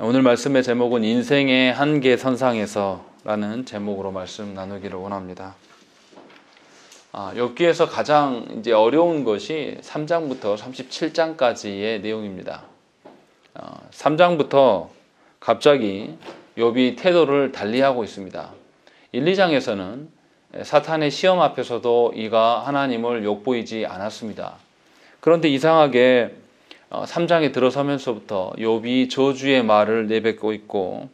오늘 말씀의 제목은 인생의 한계선상에서 라는 제목으로 말씀 나누기를 원합니다. 욥기에서 가장 이제 어려운 것이 3장부터 37장까지의 내용입니다. 3장부터 갑자기 욥이 태도를 달리하고 있습니다. 1, 2장에서는 사탄의 시험 앞에서도 이가 하나님을 욕보이지 않았습니다. 그런데 이상하게 3장에 들어서면서부터 욥이 저주의 말을 내뱉고 있고,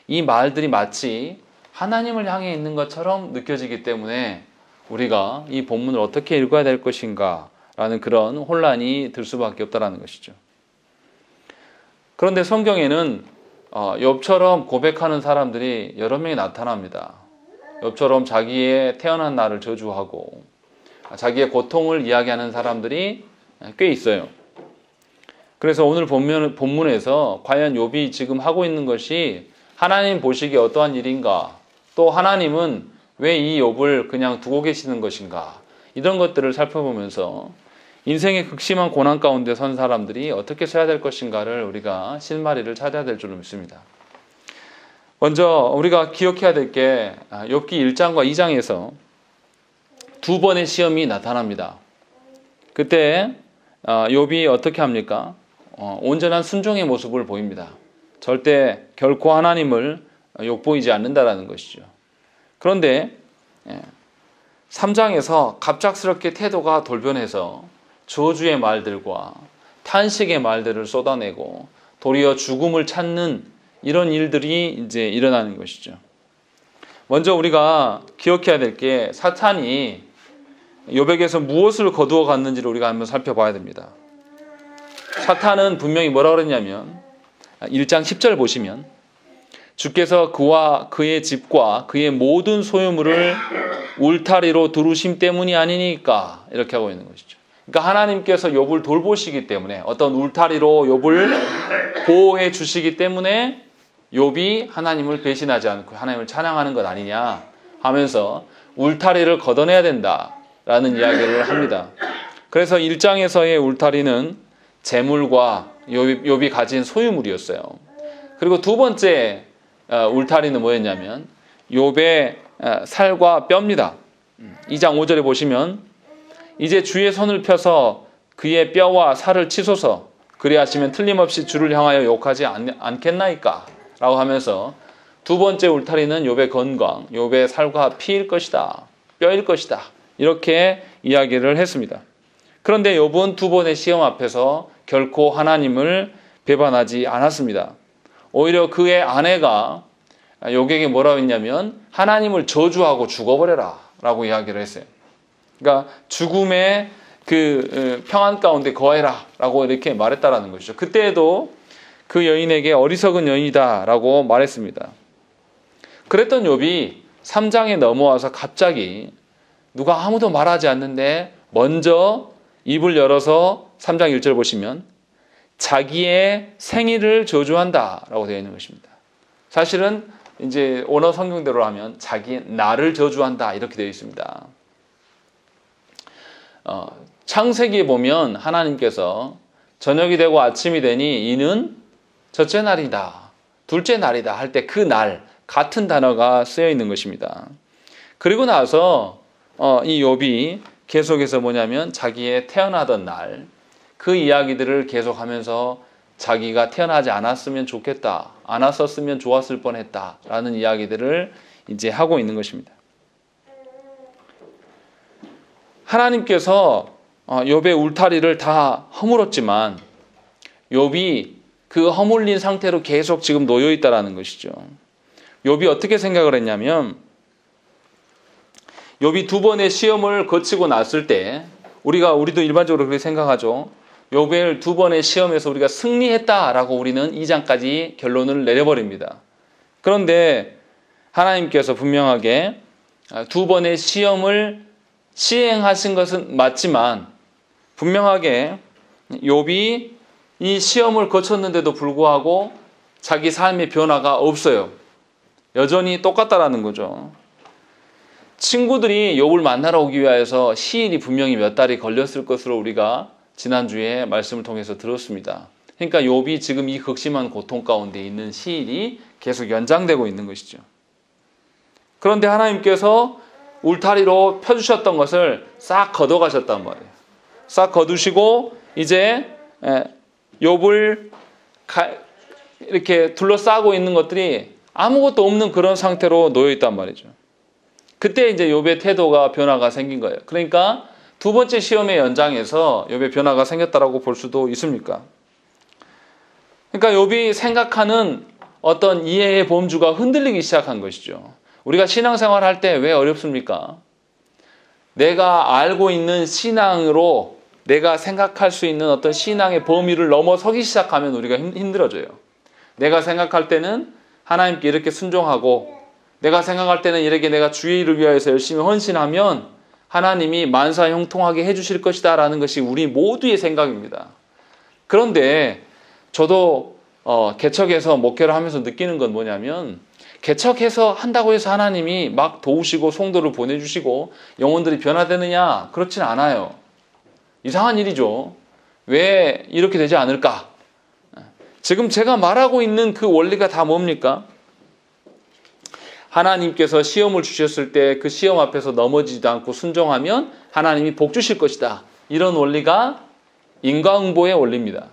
이 말들이 마치 하나님을 향해 있는 것처럼 느껴지기 때문에 우리가 이 본문을 어떻게 읽어야 될 것인가 라는 그런 혼란이 들 수밖에 없다는 것이죠. 그런데 성경에는 욥처럼 고백하는 사람들이 여러 명이 나타납니다. 욥처럼 자기의 태어난 날을 저주하고 자기의 고통을 이야기하는 사람들이 꽤 있어요. 그래서 오늘 본문에서 과연 욥이 지금 하고 있는 것이 하나님 보시기에 어떠한 일인가, 또 하나님은 왜 이 욥을 그냥 두고 계시는 것인가, 이런 것들을 살펴보면서 인생의 극심한 고난 가운데 선 사람들이 어떻게 서야 될 것인가를 우리가 실마리를 찾아야 될 줄로 믿습니다. 먼저 우리가 기억해야 될 게 욥기 1장과 2장에서 두 번의 시험이 나타납니다. 그때 욥이 어떻게 합니까? 온전한 순종의 모습을 보입니다. 절대 결코 하나님을 욕보이지 않는다라는 것이죠. 그런데 3장에서 갑작스럽게 태도가 돌변해서 저주의 말들과 탄식의 말들을 쏟아내고 도리어 죽음을 찾는 이런 일들이 이제 일어나는 것이죠. 먼저 우리가 기억해야 될 게 사탄이 욥에게서 무엇을 거두어 갔는지를 우리가 한번 살펴봐야 됩니다. 사탄은 분명히 뭐라고 그랬냐면 1장 10절 보시면 주께서 그와 그의 집과 그의 모든 소유물을 울타리로 두르심 때문이 아니니까, 이렇게 하고 있는 것이죠. 그러니까 하나님께서 욥을 돌보시기 때문에, 어떤 울타리로 욥을 보호해 주시기 때문에 욥이 하나님을 배신하지 않고 하나님을 찬양하는 것 아니냐 하면서 울타리를 걷어내야 된다라는 이야기를 합니다. 그래서 1장에서의 울타리는 재물과 욥이 가진 소유물이었어요. 그리고 두 번째 울타리는 뭐였냐면 욥의 살과 뼈입니다. 2장 5절에 보시면 이제 주의 손을 펴서 그의 뼈와 살을 치소서, 그리하시면 틀림없이 주를 향하여 욕하지 않겠나이까 라고 하면서 두 번째 울타리는 욥의 건강, 욥의 살과 피일 것이다, 뼈일 것이다, 이렇게 이야기를 했습니다. 그런데 욥은 두 번의 시험 앞에서 결코 하나님을 배반하지 않았습니다. 오히려 그의 아내가 욥에게 뭐라고 했냐면 하나님을 저주하고 죽어버려라 라고 이야기를 했어요. 그러니까 죽음의 그 평안 가운데 거해라 라고 이렇게 말했다라는 것이죠. 그때에도 그 여인에게 어리석은 여인이다 라고 말했습니다. 그랬던 욥이 3장에 넘어와서 갑자기 누가 아무도 말하지 않는데 먼저 입을 열어서 3장 1절 보시면 자기의 생일을 저주한다 라고 되어 있는 것입니다. 사실은 이제 원어 성경대로 하면 자기의 날을 저주한다 이렇게 되어 있습니다. 창세기에 보면 하나님께서 저녁이 되고 아침이 되니 이는 첫째 날이다, 둘째 날이다 할 때 그 날 같은 단어가 쓰여 있는 것입니다. 그리고 나서 이 욥이 계속해서 뭐냐면 자기의 태어나던 날 그 이야기들을 계속하면서 자기가 태어나지 않았으면 좋겠다, 않았었으면 좋았을 뻔했다 라는 이야기들을 이제 하고 있는 것입니다. 하나님께서 욥의 울타리를 다 허물었지만 욥이 그 허물린 상태로 계속 지금 놓여 있다라는 것이죠. 욥이 어떻게 생각을 했냐면 욥이 두 번의 시험을 거치고 났을 때 우리도 일반적으로 그렇게 생각하죠. 욥을 두 번의 시험에서 우리가 승리했다라고 우리는 2장까지 결론을 내려버립니다. 그런데 하나님께서 분명하게 두 번의 시험을 시행하신 것은 맞지만 분명하게 욥이 이 시험을 거쳤는데도 불구하고 자기 삶의 변화가 없어요. 여전히 똑같다라는 거죠. 친구들이 욥을 만나러 오기 위해서 시일이 분명히 몇 달이 걸렸을 것으로 우리가 지난주에 말씀을 통해서 들었습니다. 그러니까 욥이 지금 이 극심한 고통 가운데 있는 시일이 계속 연장되고 있는 것이죠. 그런데 하나님께서 울타리로 펴주셨던 것을 싹 걷어가셨단 말이에요. 싹 거두시고 이제 욥을 이렇게 둘러싸고 있는 것들이 아무것도 없는 그런 상태로 놓여 있단 말이죠. 그때 이제 욥의 태도가 변화가 생긴 거예요. 그러니까 두 번째 시험의 연장에서 욥의 변화가 생겼다라고 볼 수도 있습니까? 그러니까 욥이 생각하는 어떤 이해의 범주가 흔들리기 시작한 것이죠. 우리가 신앙생활 할 때 왜 어렵습니까? 내가 알고 있는 신앙으로 내가 생각할 수 있는 어떤 신앙의 범위를 넘어서기 시작하면 우리가 힘들어져요. 내가 생각할 때는 하나님께 이렇게 순종하고, 내가 생각할 때는 이렇게 내가 주의 일을 위하여서 열심히 헌신하면 하나님이 만사 형통하게 해주실 것이다 라는 것이 우리 모두의 생각입니다. 그런데 저도 개척해서 목회를 하면서 느끼는 건 뭐냐면, 개척해서 한다고 해서 하나님이 막 도우시고 성도를 보내주시고 영혼들이 변화되느냐? 그렇진 않아요. 이상한 일이죠. 왜 이렇게 되지 않을까? 지금 제가 말하고 있는 그 원리가 다 뭡니까? 하나님께서 시험을 주셨을 때 그 시험 앞에서 넘어지지도 않고 순종하면 하나님이 복 주실 것이다. 이런 원리가 인과응보의 원리입니다.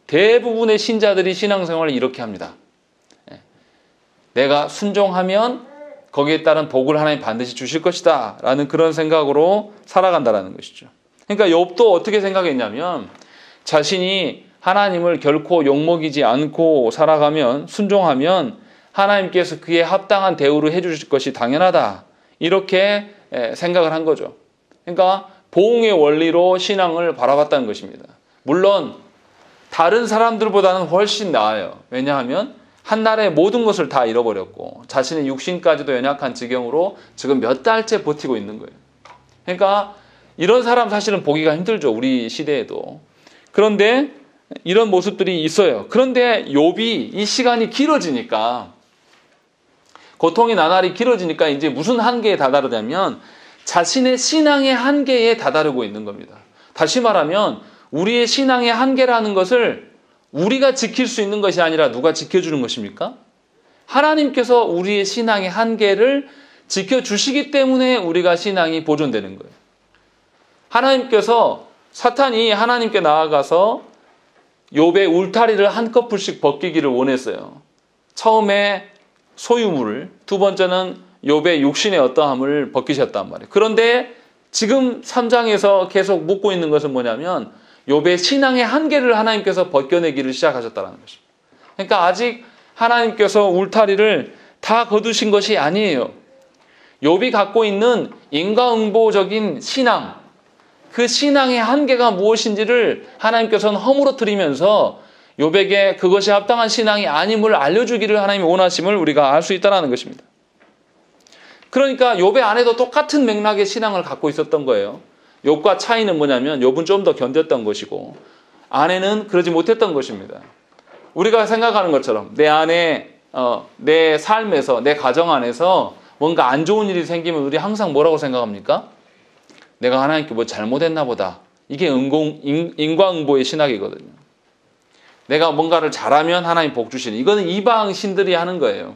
대부분의 신자들이 신앙생활을 이렇게 합니다. 내가 순종하면 거기에 따른 복을 하나님 반드시 주실 것이다 라는 그런 생각으로 살아간다는 것이죠. 그러니까 욥도 어떻게 생각했냐면, 자신이 하나님을 결코 욕먹이지 않고 살아가면, 순종하면 하나님께서 그에 합당한 대우를 해주실 것이 당연하다, 이렇게 생각을 한 거죠. 그러니까 보응의 원리로 신앙을 바라봤다는 것입니다. 물론 다른 사람들보다는 훨씬 나아요. 왜냐하면 한날에 모든 것을 다 잃어버렸고 자신의 육신까지도 연약한 지경으로 지금 몇 달째 버티고 있는 거예요. 그러니까 이런 사람 사실은 보기가 힘들죠. 우리 시대에도. 그런데 이런 모습들이 있어요. 그런데 욥이 이 시간이 길어지니까, 고통의 나날이 길어지니까 이제 무슨 한계에 다다르냐면 자신의 신앙의 한계에 다다르고 있는 겁니다. 다시 말하면 우리의 신앙의 한계라는 것을 우리가 지킬 수 있는 것이 아니라 누가 지켜주는 것입니까? 하나님께서 우리의 신앙의 한계를 지켜주시기 때문에 우리가 신앙이 보존되는 거예요. 하나님께서, 사탄이 하나님께 나아가서 욥의 울타리를 한꺼풀씩 벗기기를 원했어요. 처음에 소유물을, 두 번째는 욥의 육신의 어떠함을 벗기셨단 말이에요. 그런데 지금 3장에서 계속 묻고 있는 것은 뭐냐면 욥의 신앙의 한계를 하나님께서 벗겨내기를 시작하셨다는 것입니다. 그러니까 아직 하나님께서 울타리를 다 거두신 것이 아니에요. 욥이 갖고 있는 인과응보적인 신앙, 그 신앙의 한계가 무엇인지를 하나님께서는 허물어뜨리면서 욥에게 그것이 합당한 신앙이 아님을 알려주기를 하나님이 원하심을 우리가 알 수 있다는 것입니다. 그러니까 욥의 아내도 똑같은 맥락의 신앙을 갖고 있었던 거예요. 욥과 차이는 뭐냐면 욥은 좀 더 견뎠던 것이고 아내는 그러지 못했던 것입니다. 우리가 생각하는 것처럼 내 안에 내 삶에서, 내 가정 안에서 뭔가 안 좋은 일이 생기면 우리 항상 뭐라고 생각합니까? 내가 하나님께 뭐 잘못했나 보다. 이게 인과응보의 신학이거든요. 내가 뭔가를 잘하면 하나님 복 주시는, 이거는 이방 신들이 하는 거예요.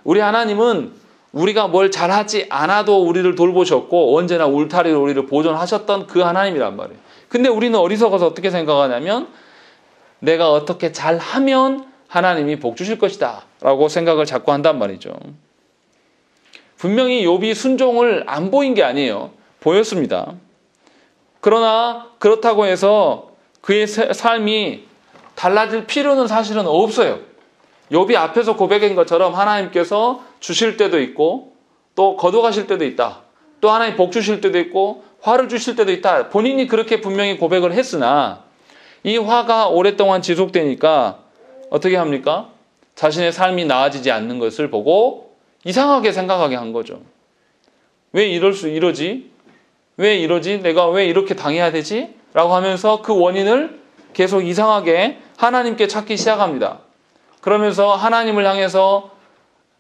우리 하나님은 우리가 뭘 잘하지 않아도 우리를 돌보셨고 언제나 울타리로 우리를 보존하셨던 그 하나님이란 말이에요. 근데 우리는 어리석어서 어떻게 생각하냐면 내가 어떻게 잘하면 하나님이 복 주실 것이다 라고 생각을 자꾸 한단 말이죠. 분명히 욥이 순종을 안 보인 게 아니에요. 보였습니다. 그러나 그렇다고 해서 그의 삶이 달라질 필요는 사실은 없어요. 욥이 앞에서 고백한 것처럼 하나님께서 주실 때도 있고 또 거둬가실 때도 있다. 또 하나님 복 주실 때도 있고 화를 주실 때도 있다. 본인이 그렇게 분명히 고백을 했으나 이 화가 오랫동안 지속되니까 어떻게 합니까? 자신의 삶이 나아지지 않는 것을 보고 이상하게 생각하게 한 거죠. 왜 이러지? 왜 이러지? 내가 왜 이렇게 당해야 되지? 라고 하면서 그 원인을 계속 이상하게 하나님께 찾기 시작합니다. 그러면서 하나님을 향해서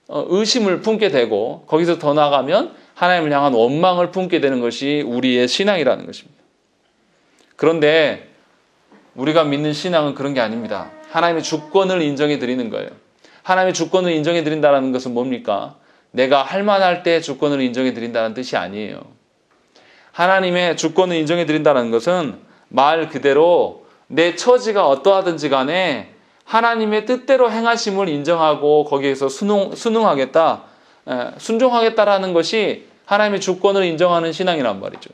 의심을 품게 되고 거기서 더 나아가면 하나님을 향한 원망을 품게 되는 것이 우리의 신앙이라는 것입니다. 그런데 우리가 믿는 신앙은 그런 게 아닙니다. 하나님의 주권을 인정해 드리는 거예요. 하나님의 주권을 인정해 드린다는 것은 뭡니까? 내가 할 만할 때 주권을 인정해 드린다는 뜻이 아니에요. 하나님의 주권을 인정해 드린다는 것은 말 그대로 내 처지가 어떠하든지 간에 하나님의 뜻대로 행하심을 인정하고 거기에서 순응하겠다, 순종하겠다라는 것이 하나님의 주권을 인정하는 신앙이란 말이죠.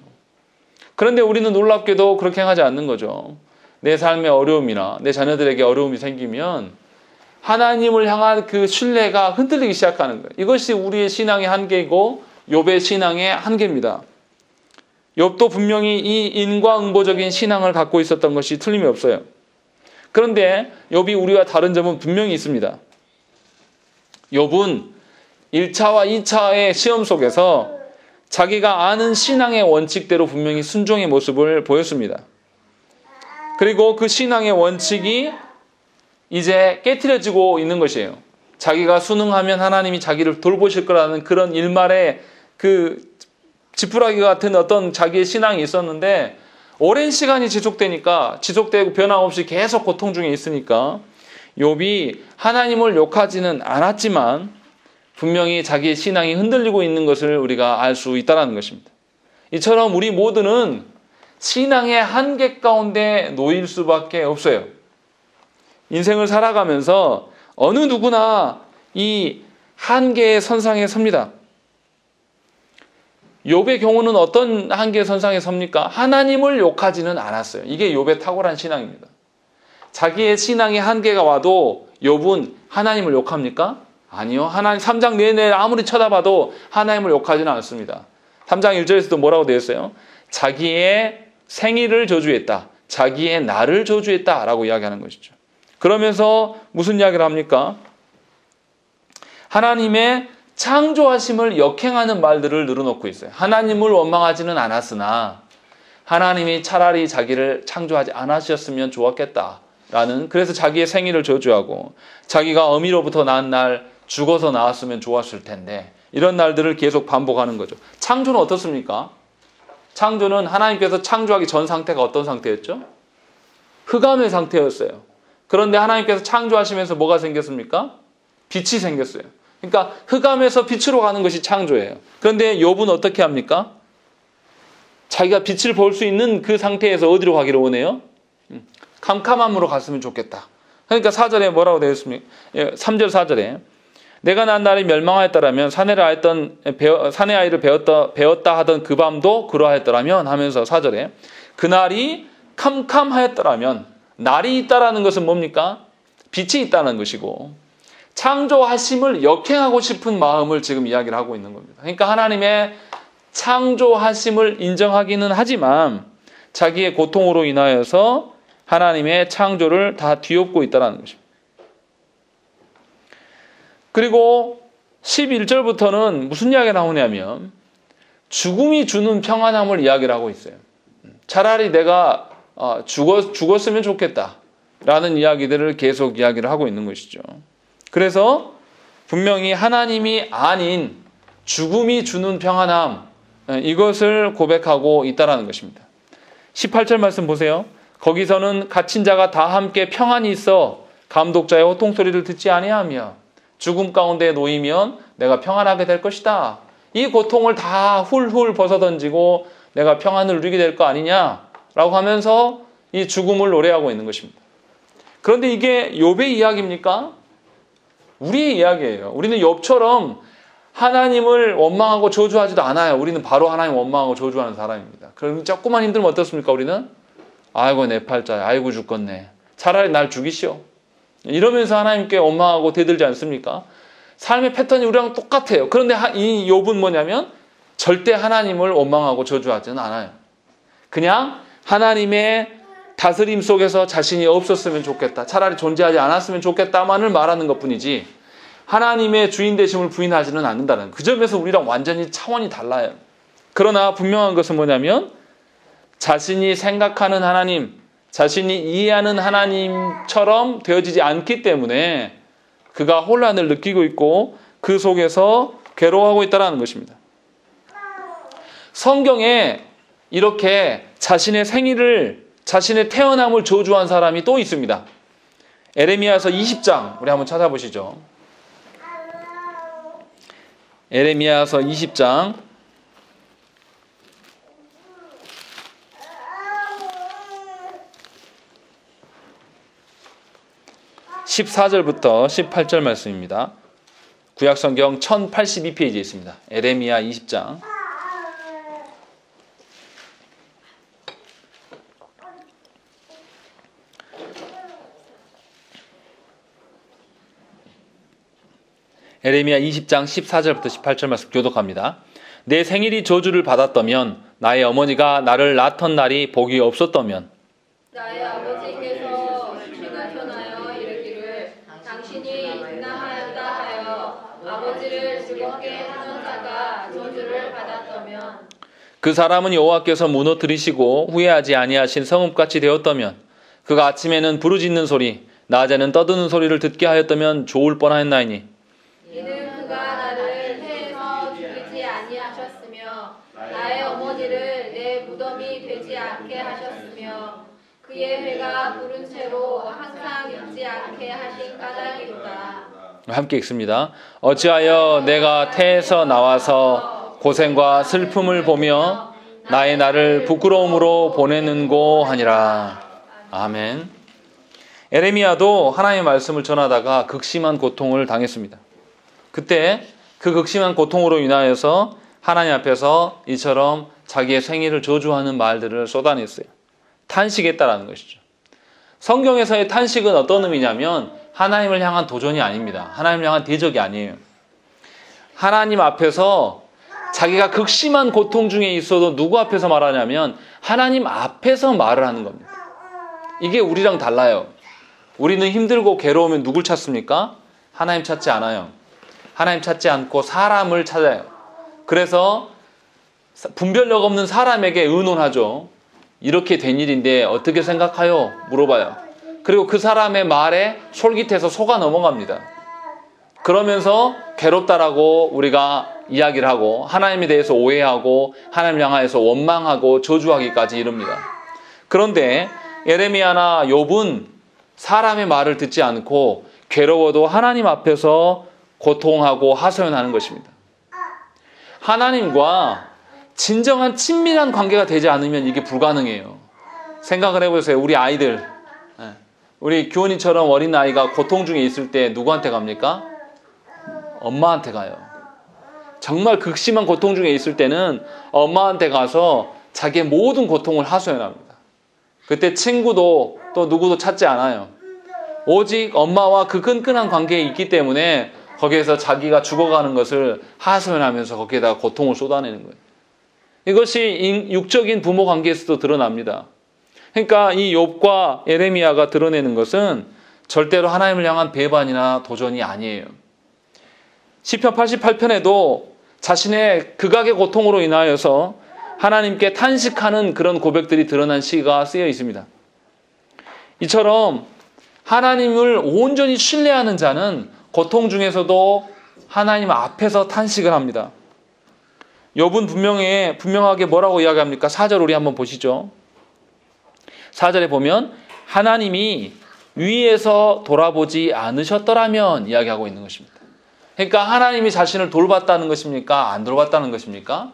그런데 우리는 놀랍게도 그렇게 행하지 않는 거죠. 내 삶에 어려움이나 내 자녀들에게 어려움이 생기면 하나님을 향한 그 신뢰가 흔들리기 시작하는 거예요. 이것이 우리의 신앙의 한계이고 욥의 신앙의 한계입니다. 욥도 분명히 이 인과응보적인 신앙을 갖고 있었던 것이 틀림이 없어요. 그런데 욥이 우리와 다른 점은 분명히 있습니다. 욥은 1차와 2차의 시험 속에서 자기가 아는 신앙의 원칙대로 분명히 순종의 모습을 보였습니다. 그리고 그 신앙의 원칙이 이제 깨트려지고 있는 것이에요. 자기가 순응하면 하나님이 자기를 돌보실 거라는 그런 일말의 그 지푸라기 같은 어떤 자기의 신앙이 있었는데 오랜 시간이 지속되고 변함없이 계속 고통 중에 있으니까 욥이 하나님을 욕하지는 않았지만 분명히 자기의 신앙이 흔들리고 있는 것을 우리가 알 수 있다는 것입니다. 이처럼 우리 모두는 신앙의 한계 가운데 놓일 수밖에 없어요. 인생을 살아가면서 어느 누구나 이 한계의 선상에 섭니다. 욥의 경우는 어떤 한계의 선상에 섭니까? 하나님을 욕하지는 않았어요. 이게 욥의 탁월한 신앙입니다. 자기의 신앙의 한계가 와도 욥은 하나님을 욕합니까? 아니요. 하나님 3장 내내 아무리 쳐다봐도 하나님을 욕하지는 않습니다. 3장 1절에서도 뭐라고 되어 있어요? 자기의 생일을 저주했다. 자기의 날을 저주했다. 라고 이야기하는 것이죠. 그러면서 무슨 이야기를 합니까? 하나님의 창조하심을 역행하는 말들을 늘어놓고 있어요. 하나님을 원망하지는 않았으나 하나님이 차라리 자기를 창조하지 않으셨으면 좋았겠다라는, 그래서 자기의 생일을 저주하고 자기가 어미로부터 낳은 날 죽어서 나왔으면 좋았을 텐데, 이런 날들을 계속 반복하는 거죠. 창조는 어떻습니까? 창조는 하나님께서 창조하기 전 상태가 어떤 상태였죠? 흑암의 상태였어요. 그런데 하나님께서 창조하시면서 뭐가 생겼습니까? 빛이 생겼어요. 그러니까 흑암에서 빛으로 가는 것이 창조예요. 그런데 욥은 어떻게 합니까? 자기가 빛을 볼 수 있는 그 상태에서 어디로 가기를 원해요? 캄캄함으로 갔으면 좋겠다. 그러니까 4절에 뭐라고 되어 있습니까? 3절 4절에 내가 난 날이 멸망하였더라면 사내 아이를 배웠다 하던 그 밤도 그러하였더라면 하면서 4절에 그날이 캄캄하였더라면, 날이 있다라는 것은 뭡니까? 빛이 있다는 것이고 창조하심을 역행하고 싶은 마음을 지금 이야기를 하고 있는 겁니다. 그러니까 하나님의 창조하심을 인정하기는 하지만 자기의 고통으로 인하여서 하나님의 창조를 다 뒤엎고 있다는 것입니다. 그리고 11절부터는 무슨 이야기가 나오냐면 죽음이 주는 평안함을 이야기를 하고 있어요. 차라리 내가 죽었으면 좋겠다라는 이야기들을 계속 이야기를 하고 있는 것이죠. 그래서 분명히 하나님이 아닌 죽음이 주는 평안함, 이것을 고백하고 있다는 것입니다. 18절 말씀 보세요. 거기서는 갇힌 자가 다 함께 평안히 있어 감독자의 호통소리를 듣지 아니하며 죽음 가운데 놓이면 내가 평안하게 될 것이다. 이 고통을 다 훌훌 벗어던지고 내가 평안을 누리게 될 거 아니냐라고 하면서 이 죽음을 노래하고 있는 것입니다. 그런데 이게 욥의 이야기입니까? 우리의 이야기예요. 우리는 욥처럼 하나님을 원망하고 저주하지도 않아요. 우리는 바로 하나님 원망하고 저주하는 사람입니다. 그럼 조금만 힘들면 어떻습니까? 우리는 아이고 내 팔자야, 아이고 죽겠네, 차라리 날 죽이시오, 이러면서 하나님께 원망하고 대들지 않습니까? 삶의 패턴이 우리랑 똑같아요. 그런데 이 욥은 뭐냐면 절대 하나님을 원망하고 저주하지는 않아요. 그냥 하나님의 다스림 속에서 자신이 없었으면 좋겠다, 차라리 존재하지 않았으면 좋겠다만을 말하는 것뿐이지 하나님의 주인 되심을 부인하지는 않는다는, 그 점에서 우리랑 완전히 차원이 달라요. 그러나 분명한 것은 뭐냐면 자신이 생각하는 하나님, 자신이 이해하는 하나님처럼 되어지지 않기 때문에 그가 혼란을 느끼고 있고 그 속에서 괴로워하고 있다는 것입니다. 성경에 이렇게 자신의 생일을 자신의 태어남을 저주한 사람이 또 있습니다. 에레미야서 20장 우리 한번 찾아보시죠. 에레미야서 20장 14절부터 18절 말씀입니다. 구약성경 1082페이지에 있습니다. 에레미야 20장 에레미야 20장 14절부터 18절 말씀 교독합니다. 내 생일이 저주를 받았다면 나의 어머니가 나를 낳던 날이 복이 없었다면 나의 아버지께서 칭하셔나여 이르기를 당신이 득남하였다 하여 아버지를 즐겁게 하는 자가 저주를 받았다면 그 사람은 여호와께서 무너뜨리시고 후회하지 아니하신 성읍같이 되었다면 그가 아침에는 부르짖는 소리 낮에는 떠드는 소리를 듣게 하였다면 좋을 뻔하였나이니 이는 그가 나를 태에서 죽이지 아니하셨으며 나의 어머니를 내 무덤이 되지 않게 하셨으며 그의 배가 부른 채로 항상 잊지 않게 하신 까닭이로다. 함께 읽습니다. 어찌하여 내가 태에서 나와서 고생과 슬픔을 보며 나의 날을 부끄러움으로 보내는고 하니라. 아멘. 에레미야도 하나님의 말씀을 전하다가 극심한 고통을 당했습니다. 그때 그 극심한 고통으로 인하여서 하나님 앞에서 이처럼 자기의 생일을 저주하는 말들을 쏟아냈어요. 탄식했다라는 것이죠. 성경에서의 탄식은 어떤 의미냐면 하나님을 향한 도전이 아닙니다. 하나님을 향한 대적이 아니에요. 하나님 앞에서 자기가 극심한 고통 중에 있어도 누구 앞에서 말하냐면 하나님 앞에서 말을 하는 겁니다. 이게 우리랑 달라요. 우리는 힘들고 괴로우면 누굴 찾습니까? 하나님 찾지 않아요. 하나님 찾지 않고 사람을 찾아요. 그래서 분별력 없는 사람에게 의논하죠. 이렇게 된 일인데 어떻게 생각하요? 물어봐요. 그리고 그 사람의 말에 솔깃해서 속아 넘어갑니다. 그러면서 괴롭다라고 우리가 이야기를 하고 하나님에 대해서 오해하고 하나님을 향하여서 원망하고 저주하기까지 이릅니다. 그런데 에레미야나 욥은 사람의 말을 듣지 않고 괴로워도 하나님 앞에서 고통하고 하소연하는 것입니다. 하나님과 진정한 친밀한 관계가 되지 않으면 이게 불가능해요. 생각을 해보세요. 우리 아이들, 우리 규원이처럼 어린 아이가 고통 중에 있을 때 누구한테 갑니까? 엄마한테 가요. 정말 극심한 고통 중에 있을 때는 엄마한테 가서 자기의 모든 고통을 하소연합니다. 그때 친구도 또 누구도 찾지 않아요. 오직 엄마와 그 끈끈한 관계에 있기 때문에 거기에서 자기가 죽어가는 것을 하소연하면서 거기에다가 고통을 쏟아내는 거예요. 이것이 육적인 부모 관계에서도 드러납니다. 그러니까 이 욥과 에레미야가 드러내는 것은 절대로 하나님을 향한 배반이나 도전이 아니에요. 시편 88편에도 자신의 극악의 고통으로 인하여서 하나님께 탄식하는 그런 고백들이 드러난 시가 쓰여 있습니다. 이처럼 하나님을 온전히 신뢰하는 자는 고통 중에서도 하나님 앞에서 탄식을 합니다. 욥은 분명하게 뭐라고 이야기합니까? 4절 우리 한번 보시죠. 4절에 보면 하나님이 위에서 돌아보지 않으셨더라면 이야기하고 있는 것입니다. 그러니까 하나님이 자신을 돌봤다는 것입니까? 안 돌봤다는 것입니까?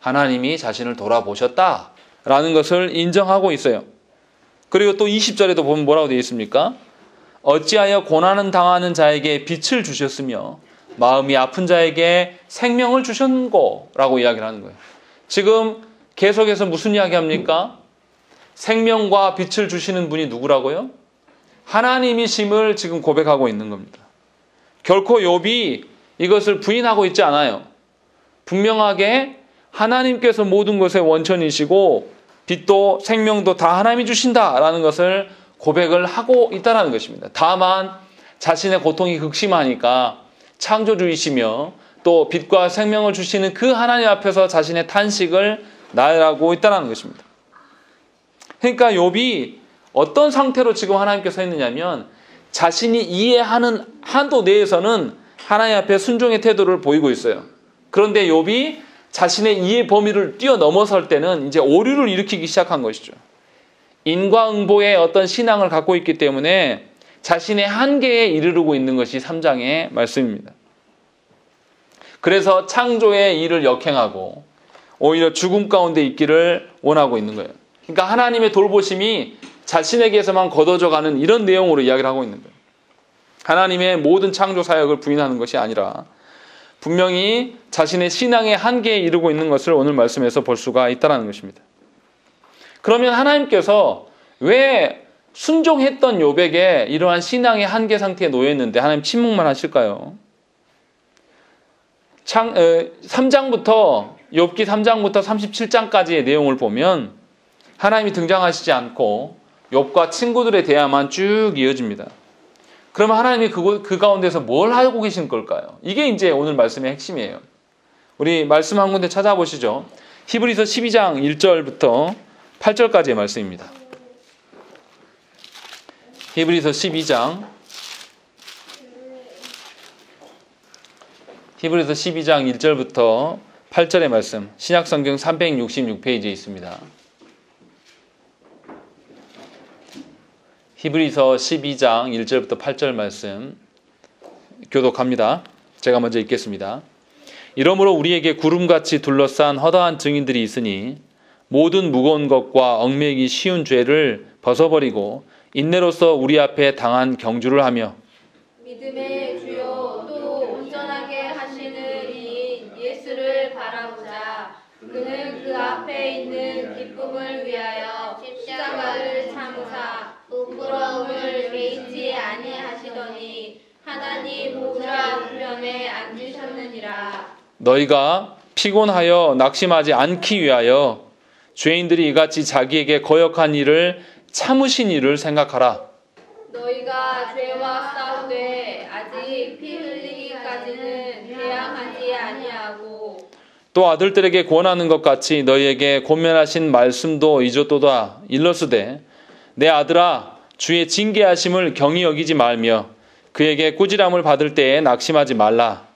하나님이 자신을 돌아보셨다라는 것을 인정하고 있어요. 그리고 또 20절에도 보면 뭐라고 되어 있습니까? 어찌하여 고난을 당하는 자에게 빛을 주셨으며 마음이 아픈 자에게 생명을 주셨고 라고 이야기를 하는 거예요. 지금 계속해서 무슨 이야기합니까? 생명과 빛을 주시는 분이 누구라고요? 하나님이심을 지금 고백하고 있는 겁니다. 결코 욥이 이것을 부인하고 있지 않아요. 분명하게 하나님께서 모든 것의 원천이시고 빛도 생명도 다 하나님이 주신다라는 것을 고백을 하고 있다는 것입니다. 다만 자신의 고통이 극심하니까 창조주이시며 또 빛과 생명을 주시는 그 하나님 앞에서 자신의 탄식을 나열하고 있다는 것입니다. 그러니까 욥이 어떤 상태로 지금 하나님께 서 있느냐면 자신이 이해하는 한도 내에서는 하나님 앞에 순종의 태도를 보이고 있어요. 그런데 욥이 자신의 이해 범위를 뛰어넘어설 때는 이제 오류를 일으키기 시작한 것이죠. 인과응보의 어떤 신앙을 갖고 있기 때문에 자신의 한계에 이르르고 있는 것이 3장의 말씀입니다. 그래서 창조의 일을 역행하고 오히려 죽음 가운데 있기를 원하고 있는 거예요. 그러니까 하나님의 돌보심이 자신에게서만 거둬져 가는 이런 내용으로 이야기를 하고 있는 거예요. 하나님의 모든 창조 사역을 부인하는 것이 아니라 분명히 자신의 신앙의 한계에 이르고 있는 것을 오늘 말씀에서 볼 수가 있다는 것입니다. 그러면 하나님께서 왜 순종했던 욥에게 이러한 신앙의 한계 상태에 놓였는데 하나님 침묵만 하실까요? 3장부터 욥기 3장부터 37장까지의 내용을 보면 하나님이 등장하시지 않고 욥과 친구들에 대해야만 쭉 이어집니다. 그러면 하나님이 그 가운데서 뭘 하고 계신 걸까요? 이게 이제 오늘 말씀의 핵심이에요. 우리 말씀 한 군데 찾아보시죠. 히브리서 12장 1절부터 8절까지의 말씀입니다. 히브리서 12장 1절부터 8절의 말씀, 신약성경 366페이지에 있습니다. 히브리서 12장 1절부터 8절 말씀 교독합니다. 제가 먼저 읽겠습니다. 이러므로 우리에게 구름같이 둘러싼 허다한 증인들이 있으니 모든 무거운 것과 얽매이기 쉬운 죄를 벗어버리고 인내로서 우리 앞에 당한 경주를 하며 믿음의 주요 또 온전하게 하시는 이인 예수를 바라보자. 그는 그 앞에 있는 기쁨을 위하여 십자가를 참으사 부끄러움을 개의치 아니하시더니 하나님 보좌 우편에 앉으셨느니라. 너희가 피곤하여 낙심하지 않기 위하여 죄인들이 이같이 자기에게 거역한 일을 참으신 일을 생각하라. 너희가 죄와 싸우되 아직 피 흘리기까지는 대항하지 아니하고 또 아들들에게 권하는 것 같이 너희에게 권면하신 말씀도 잊었도다. 일러스되 내 아들아 주의 징계하심을 경히 여기지 말며 그에게 꾸지람을 받을 때에 낙심하지 말라.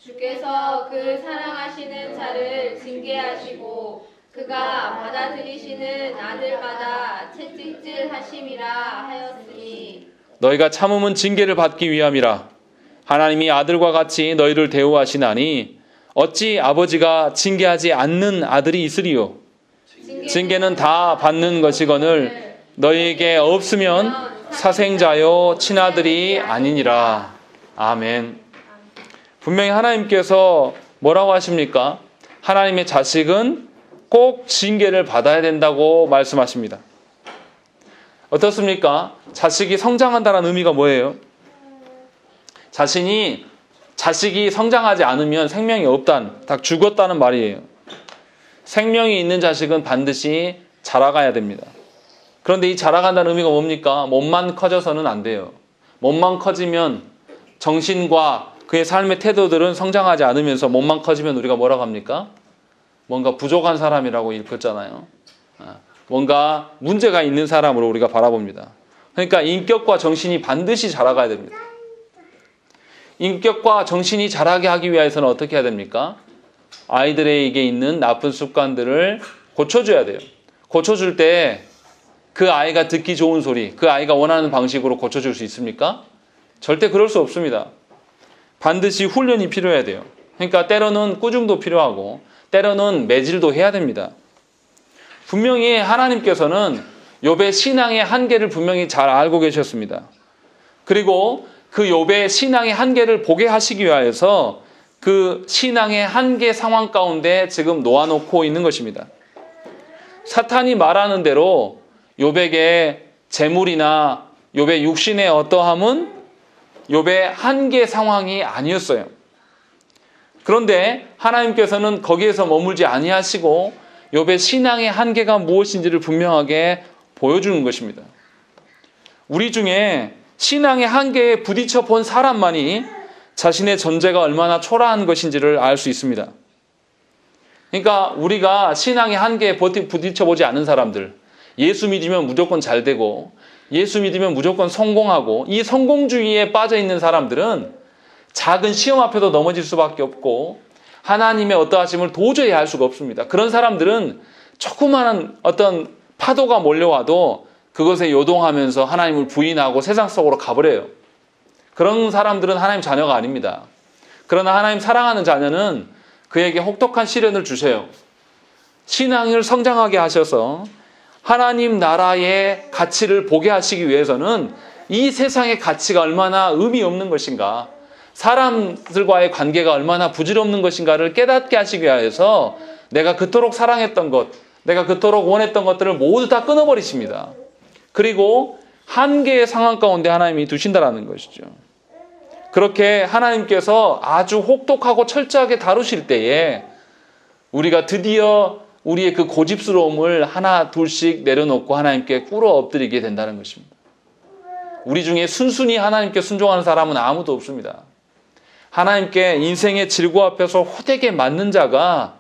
주께서 그 사랑하시는 자를 징계하시고 그가 받아들이시는 아들마다 채찍질하심이라 하였으니 너희가 참음은 징계를 받기 위함이라. 하나님이 아들과 같이 너희를 대우하시나니 어찌 아버지가 징계하지 않는 아들이 있으리요. 징계는 다 받는 것이거늘 너희에게 없으면 사생자요 친아들이 아니니라. 아멘. 분명히 하나님께서 뭐라고 하십니까? 하나님의 자식은 꼭 징계를 받아야 된다고 말씀하십니다. 어떻습니까? 자식이 성장한다는 의미가 뭐예요? 자식이 성장하지 않으면 생명이 딱 죽었다는 말이에요. 생명이 있는 자식은 반드시 자라가야 됩니다. 그런데 이 자라간다는 의미가 뭡니까? 몸만 커져서는 안 돼요. 몸만 커지면 정신과 그의 삶의 태도들은 성장하지 않으면서 몸만 커지면 우리가 뭐라고 합니까? 뭔가 부족한 사람이라고 일컫잖아요. 뭔가 문제가 있는 사람으로 우리가 바라봅니다. 그러니까 인격과 정신이 반드시 자라가야 됩니다. 인격과 정신이 자라게 하기 위해서는 어떻게 해야 됩니까? 아이들에게 있는 나쁜 습관들을 고쳐줘야 돼요. 고쳐줄 때 그 아이가 듣기 좋은 소리, 그 아이가 원하는 방식으로 고쳐줄 수 있습니까? 절대 그럴 수 없습니다. 반드시 훈련이 필요해야 돼요. 그러니까 때로는 꾸중도 필요하고 때로는 매질도 해야 됩니다. 분명히 하나님께서는 욥의 신앙의 한계를 분명히 잘 알고 계셨습니다. 그리고 그 욥의 신앙의 한계를 보게 하시기 위하여서 그 신앙의 한계 상황 가운데 지금 놓아놓고 있는 것입니다. 사탄이 말하는 대로 욥에게 재물이나 욥의 육신의 어떠함은 욥의 한계 상황이 아니었어요. 그런데 하나님께서는 거기에서 머물지 아니하시고 욥의 신앙의 한계가 무엇인지를 분명하게 보여주는 것입니다. 우리 중에 신앙의 한계에 부딪혀 본 사람만이 자신의 존재가 얼마나 초라한 것인지를 알 수 있습니다. 그러니까 우리가 신앙의 한계에 부딪혀 보지 않은 사람들, 예수 믿으면 무조건 잘 되고 예수 믿으면 무조건 성공하고 이 성공주의에 빠져 있는 사람들은 작은 시험 앞에도 넘어질 수밖에 없고 하나님의 어떠하심을 도저히 알 수가 없습니다. 그런 사람들은 조그마한 어떤 파도가 몰려와도 그것에 요동하면서 하나님을 부인하고 세상 속으로 가버려요. 그런 사람들은 하나님 자녀가 아닙니다. 그러나 하나님 사랑하는 자녀는 그에게 혹독한 시련을 주세요. 신앙을 성장하게 하셔서 하나님 나라의 가치를 보게 하시기 위해서는 이 세상의 가치가 얼마나 의미 없는 것인가, 사람들과의 관계가 얼마나 부질없는 것인가를 깨닫게 하시기 위해서 내가 그토록 사랑했던 것, 내가 그토록 원했던 것들을 모두 다 끊어버리십니다. 그리고 한계의 상황 가운데 하나님이 두신다라는 것이죠. 그렇게 하나님께서 아주 혹독하고 철저하게 다루실 때에 우리가 드디어 우리의 그 고집스러움을 하나 둘씩 내려놓고 하나님께 꿇어 엎드리게 된다는 것입니다. 우리 중에 순순히 하나님께 순종하는 사람은 아무도 없습니다. 하나님께 인생의 질고 앞에서 호되게 맞는 자가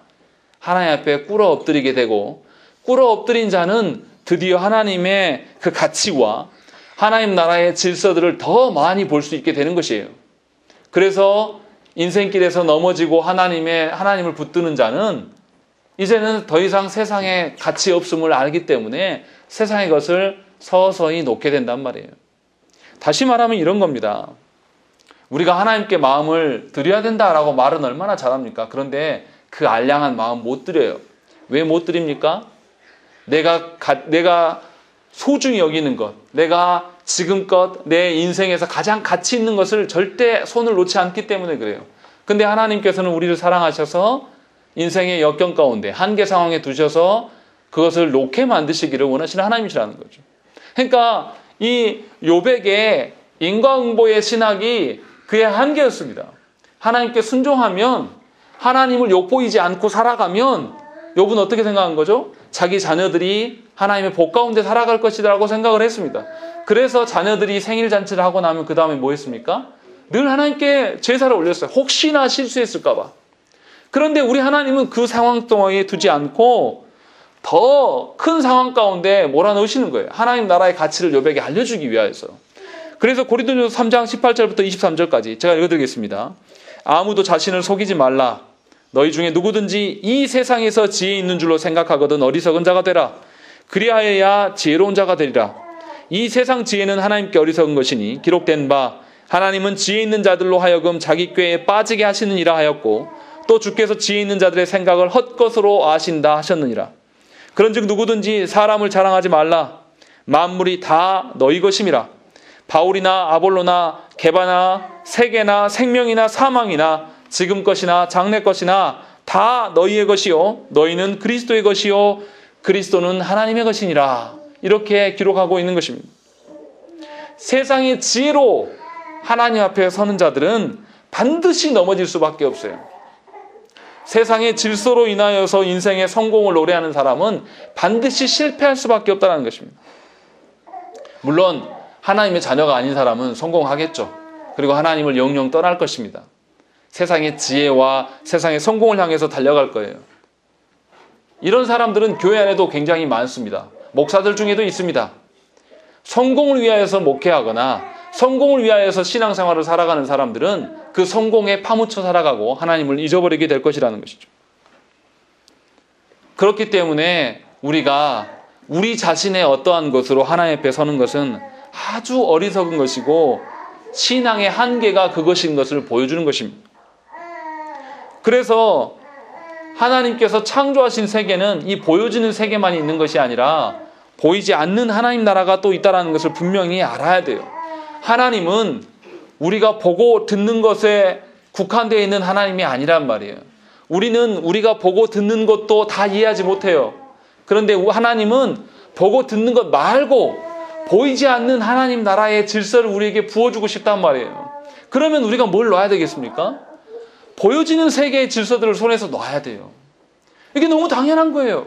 하나님 앞에 꿇어 엎드리게 되고, 꿇어 엎드린 자는 드디어 하나님의 그 가치와 하나님 나라의 질서들을 더 많이 볼 수 있게 되는 것이에요. 그래서 인생길에서 넘어지고 하나님을 붙드는 자는 이제는 더 이상 세상에 가치 없음을 알기 때문에 세상의 것을 서서히 놓게 된단 말이에요. 다시 말하면 이런 겁니다. 우리가 하나님께 마음을 드려야 된다라고 말은 얼마나 잘합니까? 그런데 그 알량한 마음 못 드려요. 왜 못 드립니까? 내가 소중히 여기는 것, 내가 지금껏 내 인생에서 가장 가치 있는 것을 절대 손을 놓지 않기 때문에 그래요. 근데 하나님께서는 우리를 사랑하셔서 인생의 역경 가운데 한계 상황에 두셔서 그것을 놓게 만드시기를 원하시는 하나님이시라는 거죠. 그러니까 이 욥에게 인과응보의 신학이 그의 한계였습니다. 하나님께 순종하면, 하나님을 욕보이지 않고 살아가면 욥은 어떻게 생각한 거죠? 자기 자녀들이 하나님의 복 가운데 살아갈 것이라고 생각을 했습니다. 그래서 자녀들이 생일잔치를 하고 나면 그 다음에 뭐 했습니까? 늘 하나님께 제사를 올렸어요. 혹시나 실수했을까 봐. 그런데 우리 하나님은 그 상황 동안에 두지 않고 더 큰 상황 가운데 몰아넣으시는 거예요. 하나님 나라의 가치를 욥에게 알려주기 위하여서. 그래서 고린도전서 3장 18절부터 23절까지 제가 읽어드리겠습니다. 아무도 자신을 속이지 말라. 너희 중에 누구든지 이 세상에서 지혜 있는 줄로 생각하거든 어리석은 자가 되라. 그리하여야 지혜로운 자가 되리라. 이 세상 지혜는 하나님께 어리석은 것이니 기록된 바 하나님은 지혜 있는 자들로 하여금 자기 꾀에 빠지게 하시느니라 하였고, 또 주께서 지혜 있는 자들의 생각을 헛것으로 아신다 하셨느니라. 그런즉 누구든지 사람을 자랑하지 말라. 만물이 다 너희 것임이라. 바울이나 아볼로나 게바나 세계나 생명이나 사망이나 지금 것이나 장래 것이나 다 너희의 것이요 너희는 그리스도의 것이요 그리스도는 하나님의 것이니라. 이렇게 기록하고 있는 것입니다. 세상의 지혜로 하나님 앞에 서는 자들은 반드시 넘어질 수밖에 없어요. 세상의 질서로 인하여서 인생의 성공을 노래하는 사람은 반드시 실패할 수밖에 없다는 것입니다. 물론 하나님의 자녀가 아닌 사람은 성공하겠죠. 그리고 하나님을 영영 떠날 것입니다. 세상의 지혜와 세상의 성공을 향해서 달려갈 거예요. 이런 사람들은 교회 안에도 굉장히 많습니다. 목사들 중에도 있습니다. 성공을 위하여서 목회하거나 성공을 위하여서 신앙생활을 살아가는 사람들은 그 성공에 파묻혀 살아가고 하나님을 잊어버리게 될 것이라는 것이죠. 그렇기 때문에 우리가 우리 자신의 어떠한 것으로 하나님 앞에 서는 것은 아주 어리석은 것이고 신앙의 한계가 그것인 것을 보여주는 것입니다. 그래서 하나님께서 창조하신 세계는 이 보여지는 세계만이 있는 것이 아니라 보이지 않는 하나님 나라가 또 있다는 것을 분명히 알아야 돼요. 하나님은 우리가 보고 듣는 것에 국한되어 있는 하나님이 아니란 말이에요. 우리는 우리가 보고 듣는 것도 다 이해하지 못해요. 그런데 하나님은 보고 듣는 것 말고 보이지 않는 하나님 나라의 질서를 우리에게 부어주고 싶단 말이에요. 그러면 우리가 뭘 놔야 되겠습니까? 보여지는 세계의 질서들을 손에서 놔야 돼요. 이게 너무 당연한 거예요.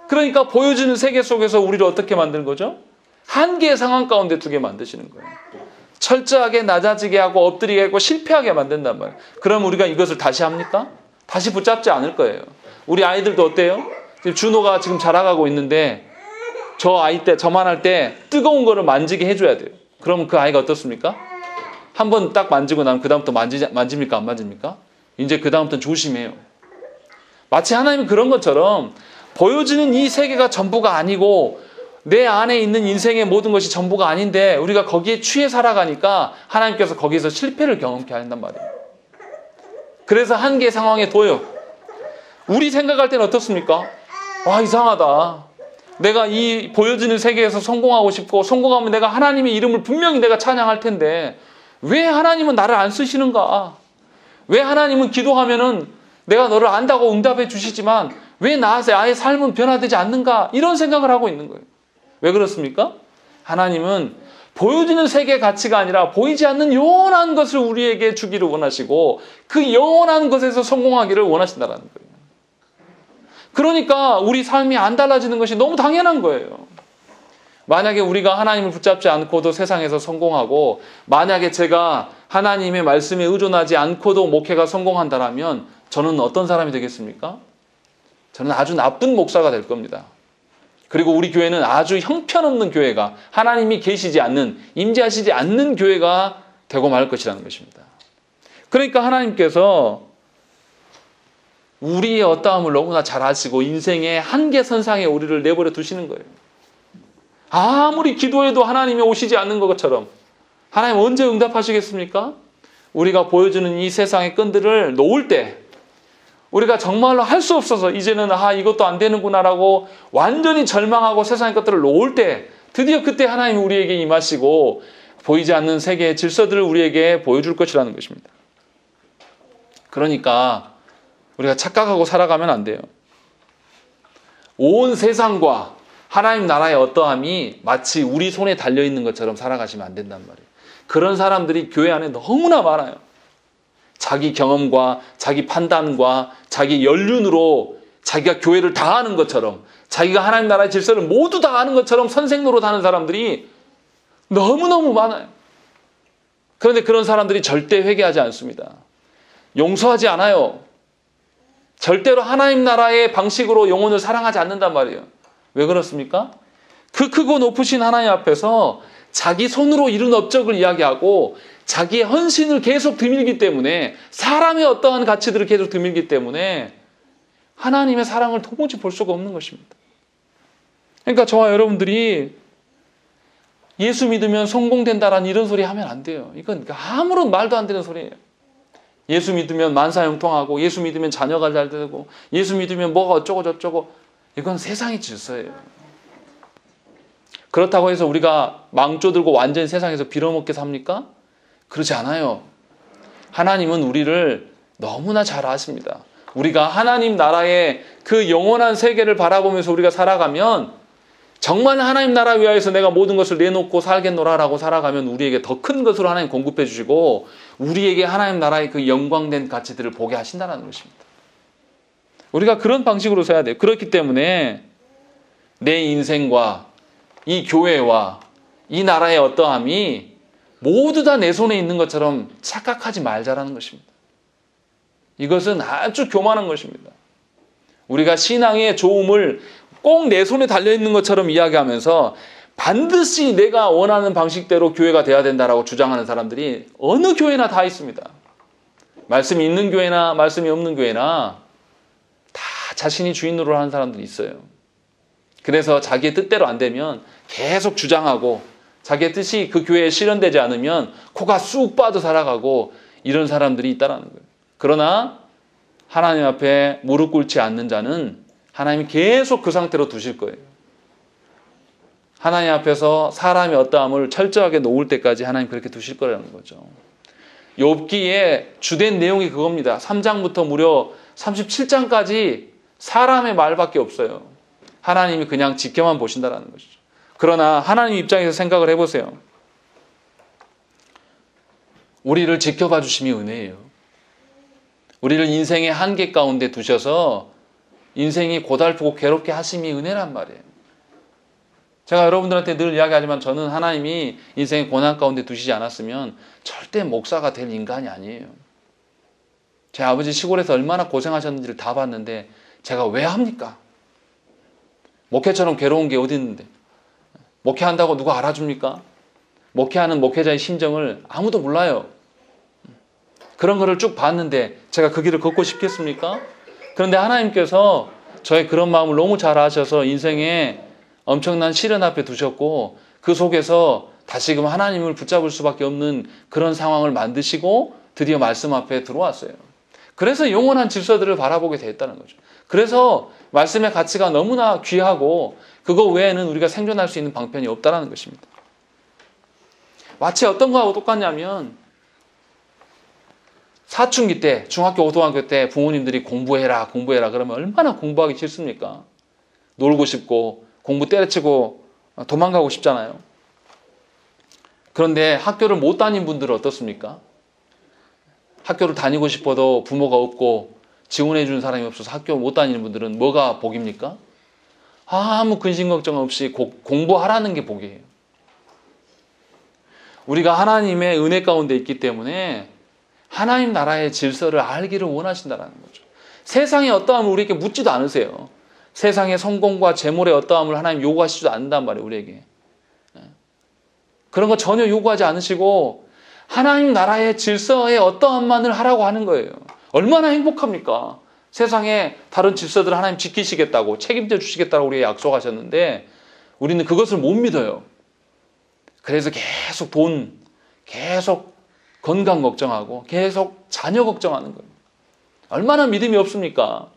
그러니까 보여지는 세계 속에서 우리를 어떻게 만드는 거죠? 한계의 상황 가운데 두게 만드시는 거예요. 철저하게 낮아지게 하고 엎드리게 하고 실패하게 만든단 말이에요. 그럼 우리가 이것을 다시 합니까? 다시 붙잡지 않을 거예요. 우리 아이들도 어때요? 지금 준호가 지금 자라가고 있는데 저만 할 때 뜨거운 거를 만지게 해줘야 돼요. 그러면 그 아이가 어떻습니까? 한번 딱 만지고 나면 그 다음부터 만집니까? 안 만집니까? 이제 그 다음부터는 조심해요. 마치 하나님이 그런 것처럼 보여지는 이 세계가 전부가 아니고 내 안에 있는 인생의 모든 것이 전부가 아닌데 우리가 거기에 취해 살아가니까 하나님께서 거기서 실패를 경험케 한단 말이에요. 그래서 한계 상황에 둬요. 우리 생각할 때는 어떻습니까? 와, 이상하다. 내가 이 보여지는 세계에서 성공하고 싶고, 성공하면 내가 하나님의 이름을 분명히 내가 찬양할 텐데 왜 하나님은 나를 안 쓰시는가? 왜 하나님은 기도하면은 내가 너를 안다고 응답해 주시지만 왜 나의 삶은 변화되지 않는가? 이런 생각을 하고 있는 거예요. 왜 그렇습니까? 하나님은 보여지는 세계의 가치가 아니라 보이지 않는 영원한 것을 우리에게 주기를 원하시고 그 영원한 것에서 성공하기를 원하신다는 거예요. 그러니까 우리 삶이 안 달라지는 것이 너무 당연한 거예요. 만약에 우리가 하나님을 붙잡지 않고도 세상에서 성공하고, 만약에 제가 하나님의 말씀에 의존하지 않고도 목회가 성공한다면 저는 어떤 사람이 되겠습니까? 저는 아주 나쁜 목사가 될 겁니다. 그리고 우리 교회는 아주 형편없는 교회가, 하나님이 계시지 않는, 임재하시지 않는 교회가 되고 말 것이라는 것입니다. 그러니까 하나님께서 우리의 어떠함을 너무나 잘 아시고 인생의 한계선상에 우리를 내버려 두시는 거예요. 아무리 기도해도 하나님이 오시지 않는 것처럼 하나님 언제 응답하시겠습니까? 우리가 보여주는 이 세상의 끈들을 놓을 때, 우리가 정말로 할 수 없어서 이제는 이것도 안 되는구나라고 완전히 절망하고 세상의 것들을 놓을 때, 드디어 그때 하나님이 우리에게 임하시고 보이지 않는 세계의 질서들을 우리에게 보여줄 것이라는 것입니다. 그러니까 우리가 착각하고 살아가면 안 돼요. 온 세상과 하나님 나라의 어떠함이 마치 우리 손에 달려있는 것처럼 살아가시면 안 된단 말이에요. 그런 사람들이 교회 안에 너무나 많아요. 자기 경험과 자기 판단과 자기 연륜으로 자기가 교회를 다 아는 것처럼, 자기가 하나님 나라의 질서를 모두 다 아는 것처럼 선생노릇하는 사람들이 너무너무 많아요. 그런데 그런 사람들이 절대 회개하지 않습니다. 용서하지 않아요. 절대로 하나님 나라의 방식으로 영혼을 사랑하지 않는단 말이에요. 왜 그렇습니까? 그 크고 높으신 하나님 앞에서 자기 손으로 이룬 업적을 이야기하고 자기의 헌신을 계속 드밀기 때문에, 사람의 어떠한 가치들을 계속 드밀기 때문에 하나님의 사랑을 도무지 볼 수가 없는 것입니다. 그러니까 저와 여러분들이 예수 믿으면 성공된다라는 이런 소리 하면 안 돼요. 이건 아무런 말도 안 되는 소리예요. 예수 믿으면 만사형통하고, 예수 믿으면 자녀가 잘 되고, 예수 믿으면 뭐가 어쩌고 저쩌고, 이건 세상의 질서예요. 그렇다고 해서 우리가 망조들고 완전히 세상에서 빌어먹게 삽니까? 그렇지 않아요. 하나님은 우리를 너무나 잘 아십니다. 우리가 하나님 나라의 그 영원한 세계를 바라보면서 우리가 살아가면, 정말 하나님 나라 위하여서 내가 모든 것을 내놓고 살겠노라라고 살아가면 우리에게 더 큰 것으로 하나님 공급해 주시고 우리에게 하나님 나라의 그 영광된 가치들을 보게 하신다는 것입니다. 우리가 그런 방식으로 써야 돼요. 그렇기 때문에 내 인생과 이 교회와 이 나라의 어떠함이 모두 다 내 손에 있는 것처럼 착각하지 말자라는 것입니다. 이것은 아주 교만한 것입니다. 우리가 신앙의 좋음을 꼭 내 손에 달려있는 것처럼 이야기하면서 반드시 내가 원하는 방식대로 교회가 돼야 된다라고 주장하는 사람들이 어느 교회나 다 있습니다. 말씀이 있는 교회나 말씀이 없는 교회나 다 자신이 주인으로 하는 사람들이 있어요. 그래서 자기의 뜻대로 안 되면 계속 주장하고, 자기의 뜻이 그 교회에 실현되지 않으면 코가 쑥 빠져 살아가고, 이런 사람들이 있다는 거예요. 그러나 하나님 앞에 무릎 꿇지 않는 자는 하나님이 계속 그 상태로 두실 거예요. 하나님 앞에서 사람의 어떠함을 철저하게 놓을 때까지 하나님 그렇게 두실 거라는 거죠. 욥기의 주된 내용이 그겁니다. 3장부터 무려 37장까지 사람의 말밖에 없어요. 하나님이 그냥 지켜만 보신다는 것이죠. 그러나 하나님 입장에서 생각을 해보세요. 우리를 지켜봐 주심이 은혜예요. 우리를 인생의 한계 가운데 두셔서 인생이 고달프고 괴롭게 하심이 은혜란 말이에요. 제가 여러분들한테 늘 이야기하지만 저는 하나님이 인생의 고난 가운데 두시지 않았으면 절대 목사가 될 인간이 아니에요. 제 아버지 시골에서 얼마나 고생하셨는지를 다 봤는데 제가 왜 합니까? 목회처럼 괴로운 게 어디 있는데. 목회한다고 누가 알아줍니까? 목회하는 목회자의 심정을 아무도 몰라요. 그런 거를 쭉 봤는데 제가 그 길을 걷고 싶겠습니까? 그런데 하나님께서 저의 그런 마음을 너무 잘 아셔서 인생에 엄청난 시련 앞에 두셨고 그 속에서 다시금 하나님을 붙잡을 수밖에 없는 그런 상황을 만드시고 드디어 말씀 앞에 들어왔어요. 그래서 영원한 질서들을 바라보게 되었다는 거죠. 그래서 말씀의 가치가 너무나 귀하고 그거 외에는 우리가 생존할 수 있는 방편이 없다는 것입니다. 마치 어떤 거하고 똑같냐면 사춘기 때, 중학교, 고등학교 때 부모님들이 공부해라 그러면 얼마나 공부하기 싫습니까? 놀고 싶고 공부 때려치고 도망가고 싶잖아요. 그런데 학교를 못 다닌 분들은 어떻습니까? 학교를 다니고 싶어도 부모가 없고 지원해 주는 사람이 없어서 학교 못 다니는 분들은 뭐가 복입니까? 아무 근심 걱정 없이 공부하라는 게 복이에요. 우리가 하나님의 은혜 가운데 있기 때문에 하나님 나라의 질서를 알기를 원하신다는 거죠. 세상의 어떠함을 우리에게 묻지도 않으세요. 세상의 성공과 재물의 어떠함을 하나님 요구하시지도 않는단 말이에요, 우리에게. 그런 거 전혀 요구하지 않으시고 하나님 나라의 질서의 어떠함만을 하라고 하는 거예요. 얼마나 행복합니까? 세상에 다른 질서들을 하나님 지키시겠다고 책임져 주시겠다고 우리에게 약속하셨는데 우리는 그것을 못 믿어요. 그래서 계속 돈, 계속 건강 걱정하고 계속 자녀 걱정하는 거예요. 얼마나 믿음이 없습니까?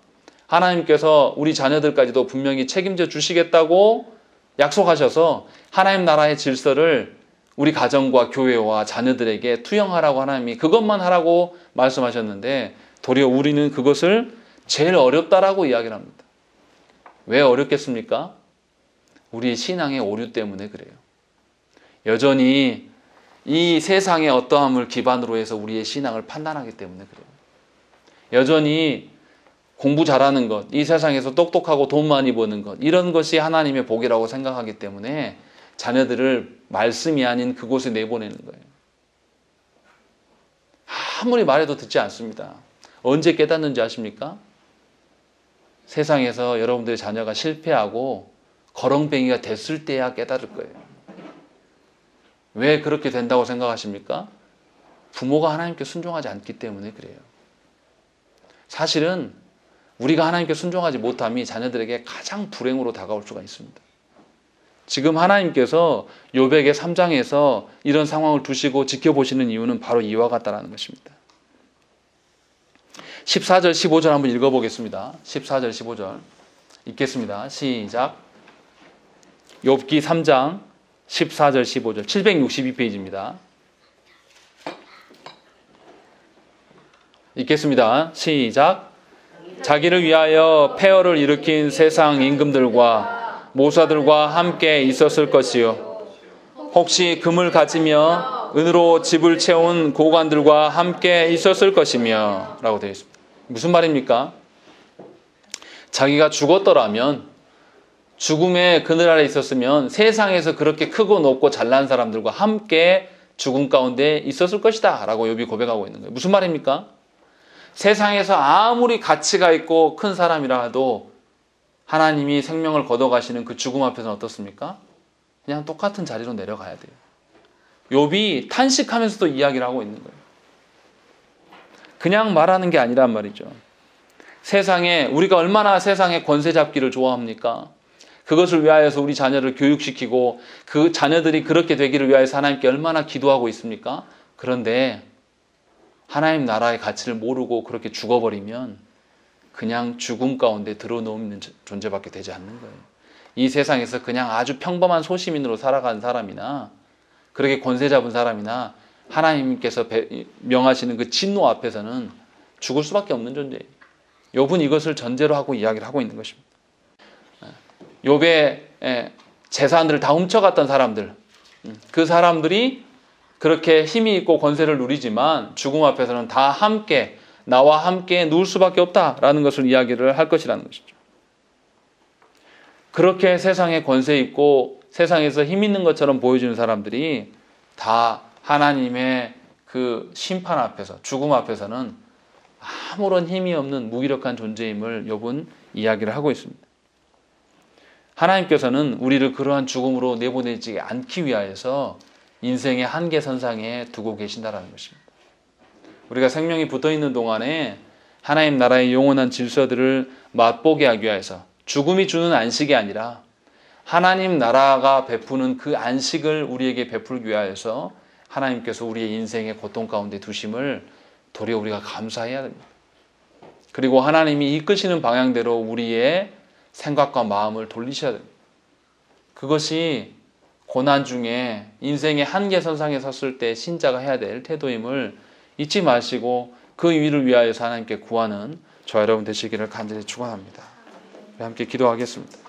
하나님께서 우리 자녀들까지도 분명히 책임져 주시겠다고 약속하셔서 하나님 나라의 질서를 우리 가정과 교회와 자녀들에게 투영하라고 하나님이 그것만 하라고 말씀하셨는데 도리어 우리는 그것을 제일 어렵다라고 이야기를 합니다. 왜 어렵겠습니까? 우리의 신앙의 오류 때문에 그래요. 여전히 이 세상의 어떠함을 기반으로 해서 우리의 신앙을 판단하기 때문에 그래요. 여전히 공부 잘하는 것, 이 세상에서 똑똑하고 돈 많이 버는 것, 이런 것이 하나님의 복이라고 생각하기 때문에 자녀들을 말씀이 아닌 그곳에 내보내는 거예요. 아무리 말해도 듣지 않습니다. 언제 깨닫는지 아십니까? 세상에서 여러분들의 자녀가 실패하고 거렁뱅이가 됐을 때야 깨달을 거예요. 왜 그렇게 된다고 생각하십니까? 부모가 하나님께 순종하지 않기 때문에 그래요. 사실은 우리가 하나님께 순종하지 못함이 자녀들에게 가장 불행으로 다가올 수가 있습니다. 지금 하나님께서 욥에게 3장에서 이런 상황을 두시고 지켜보시는 이유는 바로 이와 같다는 것입니다. 14절 15절 한번 읽어보겠습니다. 14절 15절 읽겠습니다. 시작. 욥기 3장 14절 15절 762페이지입니다. 읽겠습니다. 시작. 자기를 위하여 폐허를 일으킨 세상 임금들과 모사들과 함께 있었을 것이요 혹시 금을 가지며 은으로 집을 채운 고관들과 함께 있었을 것이며 라고 되어 있습니다. 무슨 말입니까? 자기가 죽었더라면 죽음의 그늘 아래 있었으면 세상에서 그렇게 크고 높고 잘난 사람들과 함께 죽음 가운데 있었을 것이다 라고 욥이 고백하고 있는 거예요. 무슨 말입니까? 세상에서 아무리 가치가 있고 큰 사람이라 해도 하나님이 생명을 걷어가시는 그 죽음 앞에서는 어떻습니까? 그냥 똑같은 자리로 내려가야 돼요. 욥이 탄식하면서도 이야기를 하고 있는 거예요. 그냥 말하는 게 아니란 말이죠. 세상에 우리가 얼마나 세상의 권세 잡기를 좋아합니까? 그것을 위하여서 우리 자녀를 교육시키고 그 자녀들이 그렇게 되기를 위하여서 하나님께 얼마나 기도하고 있습니까? 그런데 하나님 나라의 가치를 모르고 그렇게 죽어버리면 그냥 죽음 가운데 들어놓는 존재밖에 되지 않는 거예요. 이 세상에서 그냥 아주 평범한 소시민으로 살아간 사람이나 그렇게 권세 잡은 사람이나 하나님께서 명하시는 그 진노 앞에서는 죽을 수밖에 없는 존재예요. 욥은 이것을 전제로 하고 이야기를 하고 있는 것입니다. 욥의 재산들을 다 훔쳐갔던 사람들, 그 사람들이 그렇게 힘이 있고 권세를 누리지만 죽음 앞에서는 다 함께 나와 함께 누울 수밖에 없다라는 것을 이야기를 할 것이라는 것이죠. 그렇게 세상에 권세 있고 세상에서 힘 있는 것처럼 보여주는 사람들이 다 하나님의 그 심판 앞에서 죽음 앞에서는 아무런 힘이 없는 무기력한 존재임을 욥은 이야기를 하고 있습니다. 하나님께서는 우리를 그러한 죽음으로 내보내지 않기 위하여서 인생의 한계선상에 두고 계신다는 것입니다. 우리가 생명이 붙어있는 동안에 하나님 나라의 영원한 질서들을 맛보게 하기 위해서 죽음이 주는 안식이 아니라 하나님 나라가 베푸는 그 안식을 우리에게 베풀기 위하여서 하나님께서 우리의 인생의 고통 가운데 두심을 도리어 우리가 감사해야 됩니다. 그리고 하나님이 이끄시는 방향대로 우리의 생각과 마음을 돌리셔야 됩니다. 그것이 고난 중에 인생의 한계선상에 섰을 때 신자가 해야 될 태도임을 잊지 마시고 그 일을 위하여서 하나님께 구하는 저와 여러분 되시기를 간절히 축원합니다. 함께 기도하겠습니다.